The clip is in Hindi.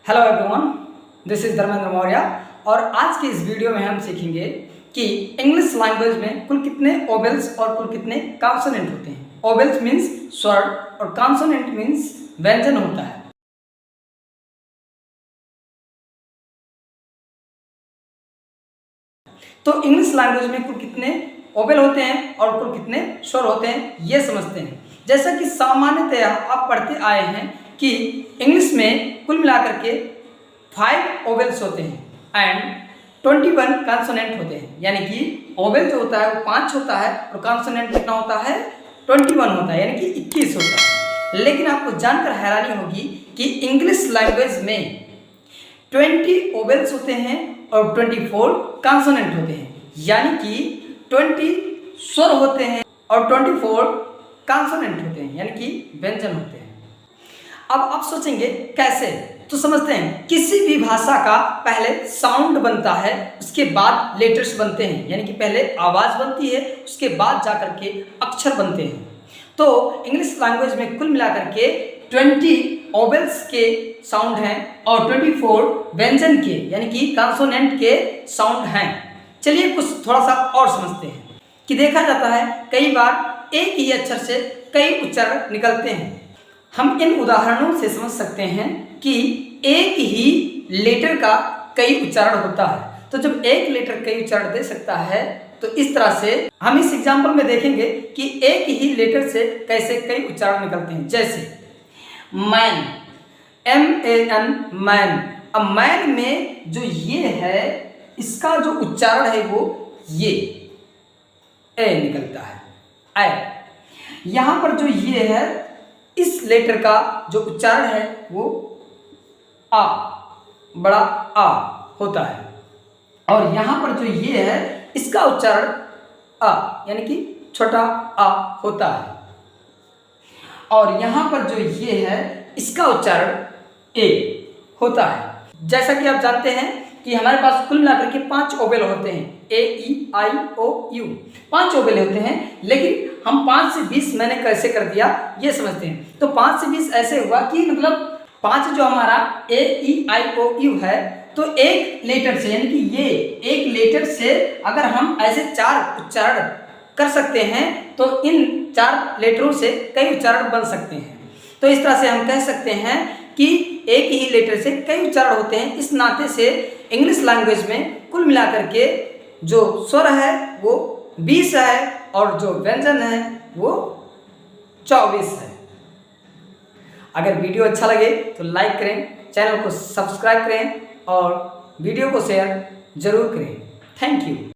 Hello everyone, this is Dharmendra Maurya और आज के इस वीडियो में हम सीखेंगे कि इंग्लिश लैंग्वेज में कुल कितने ओवेल्स और कुल कितने कॉन्सोनेंट होते हैं। ओवेल्स मीन्स स्वर और कॉन्सोनेंट मीन्स व्यंजन होता है। तो इंग्लिश लैंग्वेज में कुल कितने ओवेल होते हैं और कुल कितने स्वर होते हैं ये समझते हैं। जैसा कि सामान्यतया आप पढ़ते आए हैं कि इंग्लिश में कुल मिलाकर के 5 ओवेल्स होते हैं एंड 21 कॉन्सोनेंट होते हैं। यानी कि ओवेल जो होता है वो 5 होता है और कॉन्सोनेंट कितना होता है 21 होता है, यानी कि 21 होता है। लेकिन आपको जानकर हैरानी होगी कि इंग्लिश लैंग्वेज में 20 ओवेल्स होते हैं और 24 कॉन्सोनेंट होते हैं, यानी कि 20 स्वर होते हैं और 24 कॉन्सोनेंट होते हैं, यानी कि व्यंजन होते हैं। अब आप सोचेंगे कैसे, तो समझते हैं। किसी भी भाषा का पहले साउंड बनता है, उसके बाद लेटर्स बनते हैं, यानी कि पहले आवाज़ बनती है, उसके बाद जाकर के अक्षर बनते हैं। तो इंग्लिश लैंग्वेज में कुल मिलाकर के 20 ओवेल्स के साउंड हैं और 24 व्यंजन के यानी कि कॉन्सोनेंट के साउंड हैं। चलिए कुछ थोड़ा सा और समझते हैं कि देखा जाता है कई बार एक ही अक्षर से कई उच्चारण निकलते हैं। हम इन उदाहरणों से समझ सकते हैं कि एक ही लेटर का कई उच्चारण होता है। तो जब एक लेटर कई उच्चारण दे सकता है तो इस तरह से हम इस एग्जाम्पल में देखेंगे कि एक ही लेटर से कैसे कई उच्चारण निकलते हैं। जैसे मैन, MAN, मैन। अब मैन में जो ये है इसका जो उच्चारण है वो ये ए निकलता है, ए। यहां पर जो ये है इस लेटर का जो उच्चारण है वो आ, बड़ा आ होता है। और यहां पर जो ये है इसका उच्चारण आ यानी कि छोटा आ होता है। और यहां पर जो ये है इसका उच्चारण ए होता है। जैसा कि आप जानते हैं कि हमारे पास कुल मिलाकर के 5 ओवेल होते हैं, AEIOU 5 ओवेल होते हैं। लेकिन हम 5 से 20 मैंने कैसे कर दिया ये समझते हैं। तो 5 से 20 ऐसे हुआ कि मतलब 5 जो हमारा AEIOU है तो एक लेटर से यानी कि ये एक लेटर से अगर हम ऐसे 4 उच्चारण कर सकते हैं तो इन 4 लेटरों से कई उच्चारण बन सकते हैं। तो इस तरह से हम कह सकते हैं कि एक ही लेटर से कई उच्चारण होते हैं। इस नाते से इंग्लिश लैंग्वेज में कुल मिलाकर के जो स्वर है वो 20 है और जो व्यंजन है वो 24 है। अगर वीडियो अच्छा लगे तो लाइक करें, चैनल को सब्सक्राइब करें और वीडियो को शेयर जरूर करें। Thank you.